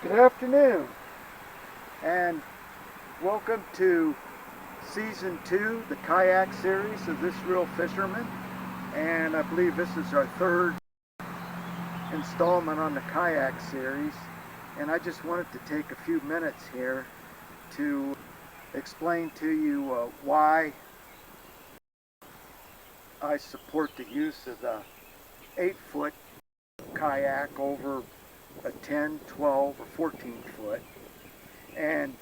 Good afternoon, and welcome to Season 2, the kayak series of This Real Fisherman. And I believe this is our third installment on the kayak series. And I just wanted to take a few minutes here to explain to you why I support the use of the 8-foot kayak over a 10, 12, or 14 foot. And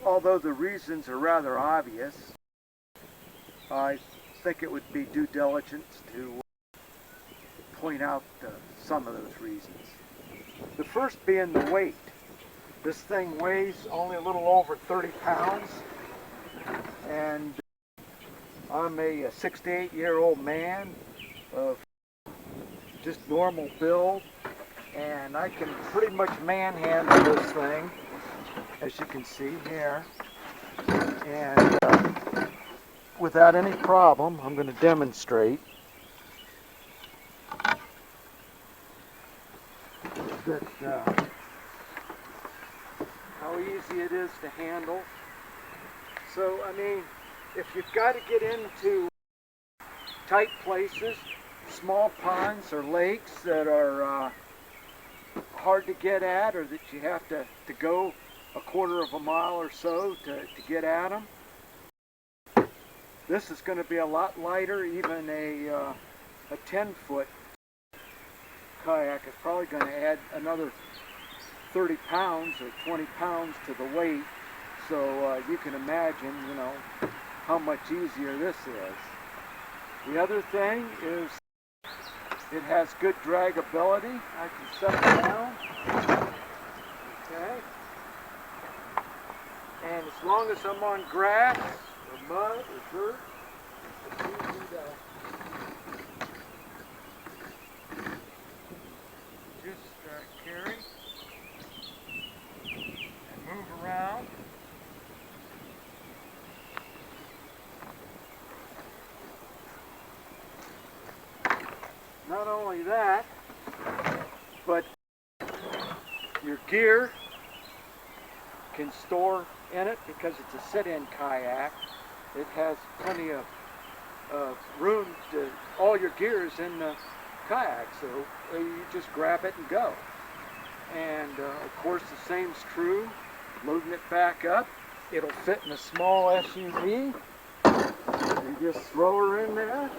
although the reasons are rather obvious, I think it would be due diligence to point out some of those reasons. The first being the weight. This thing weighs only a little over 30 pounds, and I'm a 68-year-old man of just normal build, and I can pretty much manhandle this thing, as you can see here, and without any problem. I'm going to demonstrate that how easy it is to handle. So, I mean, if you've got to get into tight places, small ponds or lakes that are hard to get at, or that you have to go a quarter of a mile or so to get at them, this is going to be a lot lighter. Even a 10-foot kayak is probably going to add another 30 pounds or 20 pounds to the weight. So you can imagine, you know, how much easier this is. The other thing is it has good dragability. I can set it down, okay, and as long as I'm on grass or mud or dirt, it's easy to just carry and move around. Not only that, but your gear can store in it because it's a sit-in kayak. It has plenty of room to, all your gear is in the kayak, so you just grab it and go. And of course the same's true, loading it back up. It'll fit in a small SUV. You just throw her in there.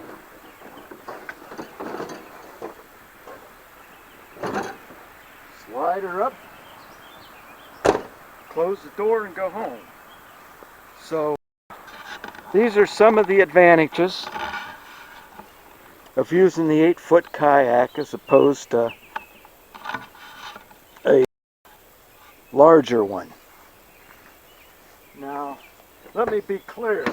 Slide her up, close the door, and go home. So these are some of the advantages of using the 8-foot kayak as opposed to a larger one. Now, let me be clear.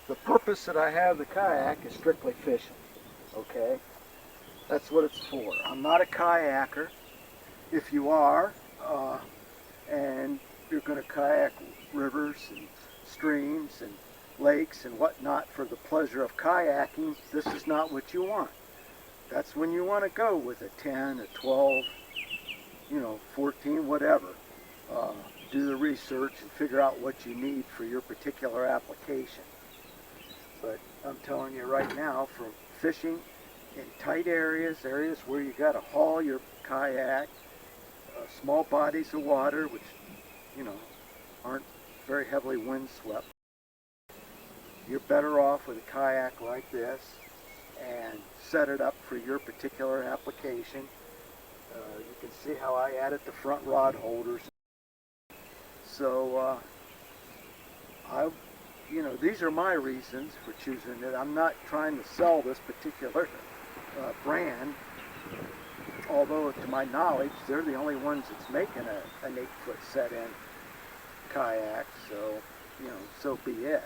The purpose that I have the kayak is strictly fishing, okay? That's what it's for. I'm not a kayaker. If you are, and you're going to kayak rivers and streams and lakes and whatnot for the pleasure of kayaking, this is not what you want. That's when you want to go with a 10, a 12, 14, whatever. Do the research and figure out what you need for your particular application. But I'm telling you right now, for fishing in tight areas where you got to haul your kayak, small bodies of water, which, aren't very heavily windswept, you're better off with a kayak like this and set it up for your particular application. You can see how I added the front rod holders. So, these are my reasons for choosing it. I'm not trying to sell this particular brand, although to my knowledge they're the only ones that's making an 8-foot set-in kayak, so so be it.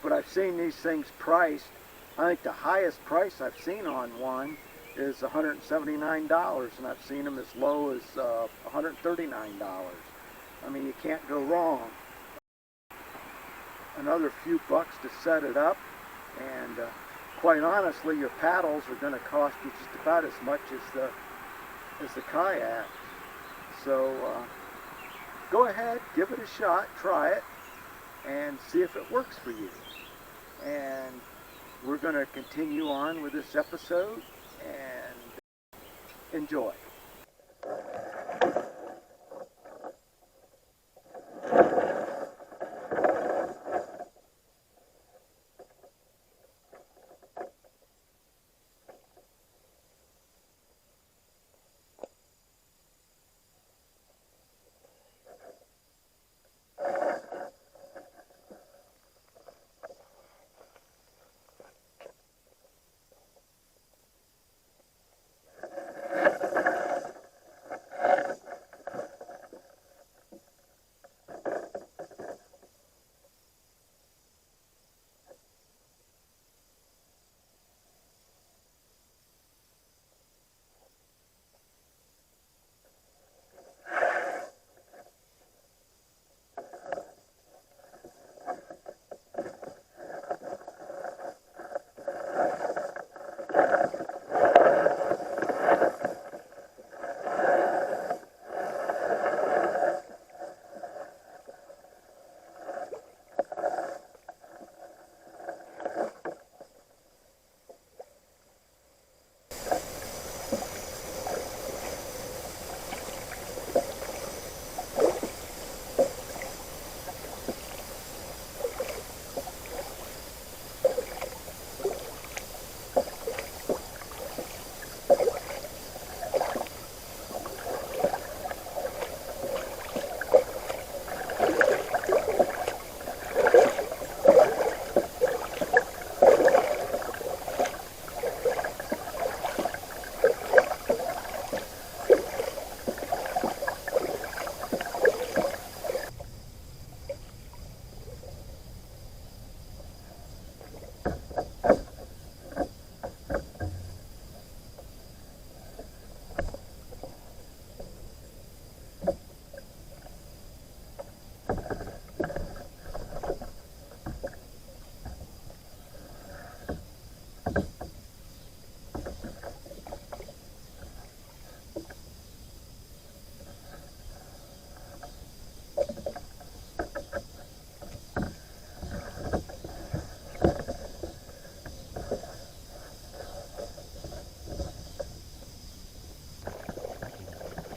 But I've seen these things priced. I think the highest price I've seen on one is $179, and I've seen them as low as $139. I mean, you can't go wrong. Another few bucks to set it up, and quite honestly, your paddles are going to cost you just about as much as the kayak. So go ahead, give it a shot, try it, and see if it works for you. And we're going to continue on with this episode, and enjoy.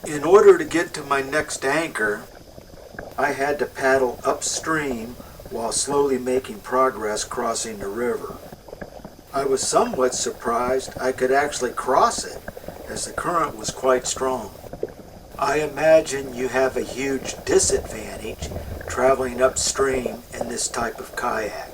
In order to get to my next anchor, I had to paddle upstream while slowly making progress crossing the river. I was somewhat surprised I could actually cross it, as the current was quite strong. I imagine you have a huge disadvantage traveling upstream in this type of kayak.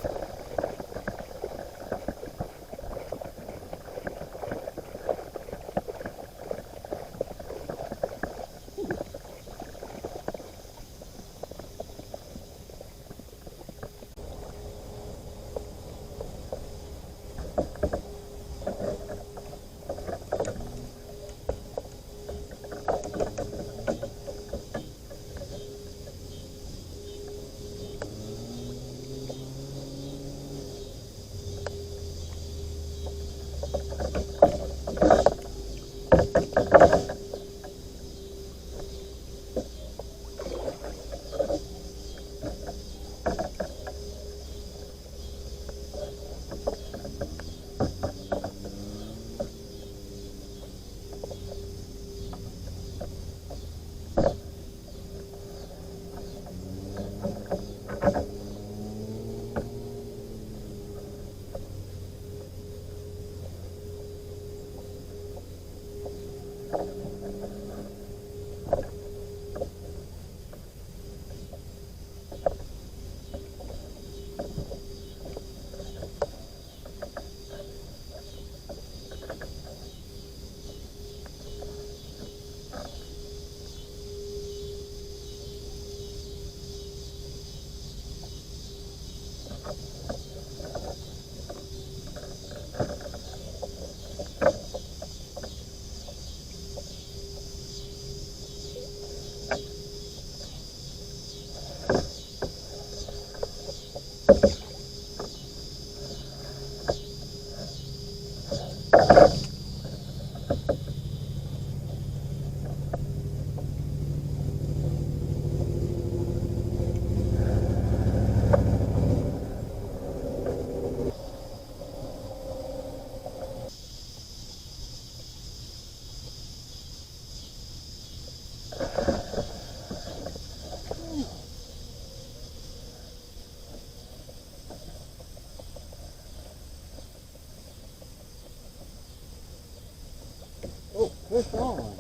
Fish on.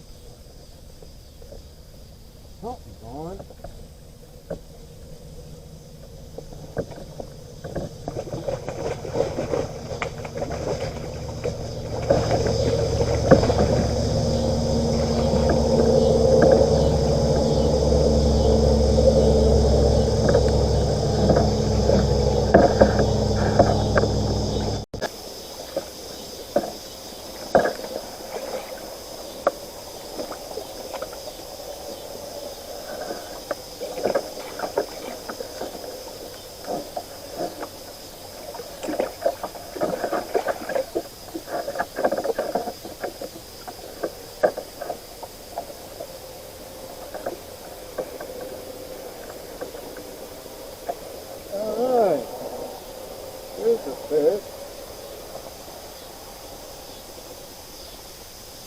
Something's on. Alright, there's a fish.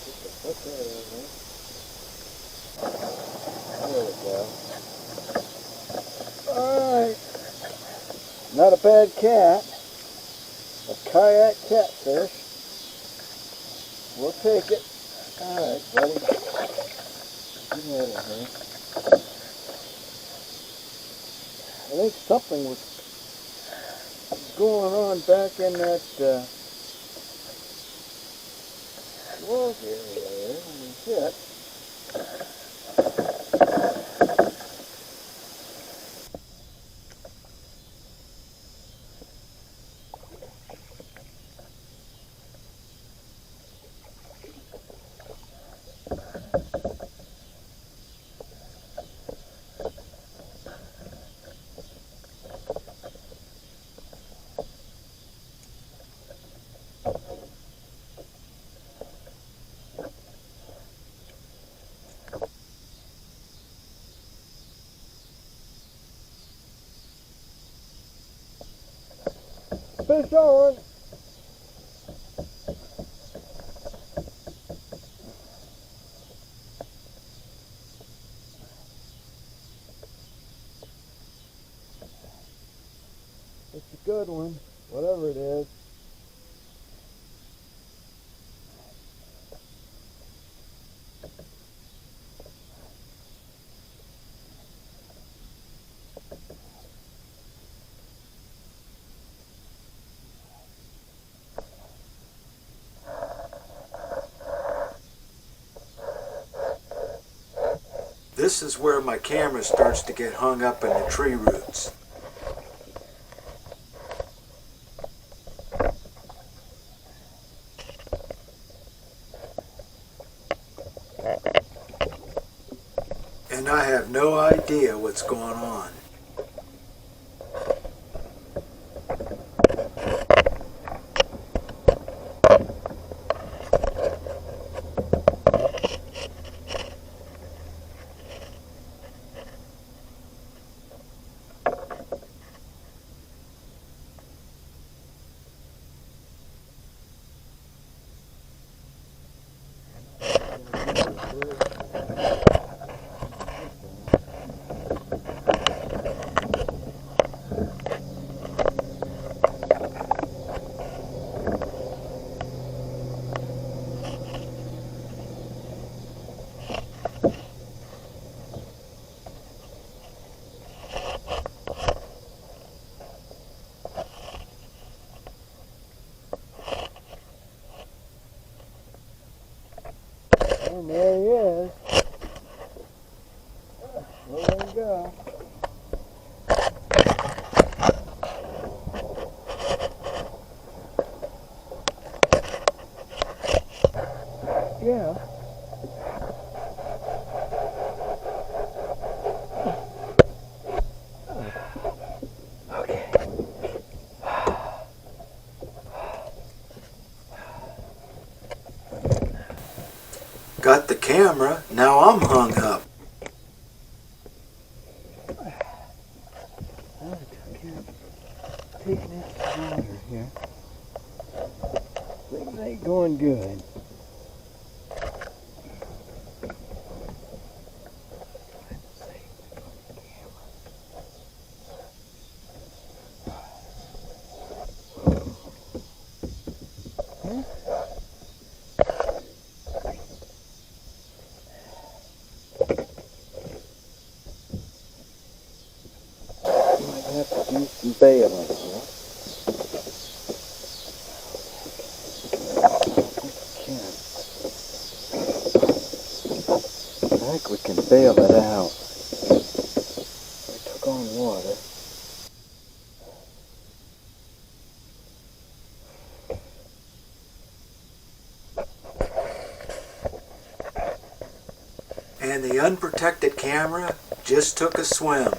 Just put that in there. There we go. Alright, not a bad cat. A kayak catfish. We'll take it. Alright, buddy. Get out of here. I think something was going on back in that log area there when we hit. Fish on! It's a good one, whatever it is. This is where my camera starts to get hung up in the tree roots. And I have no idea what's going on. And there he is. There we go. Yeah. Okay. Got the camera, now I'm hung up. Taking it water here. Things ain't going good. bailing. I think we can bail it out. We took on water. And the unprotected camera just took a swim.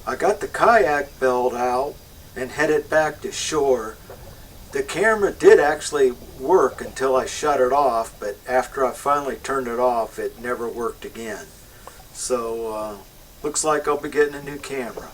I got the kayak bailed out and headed back to shore. The camera did actually work until I shut it off, but after I finally turned it off, it never worked again. So, looks like I'll be getting a new camera.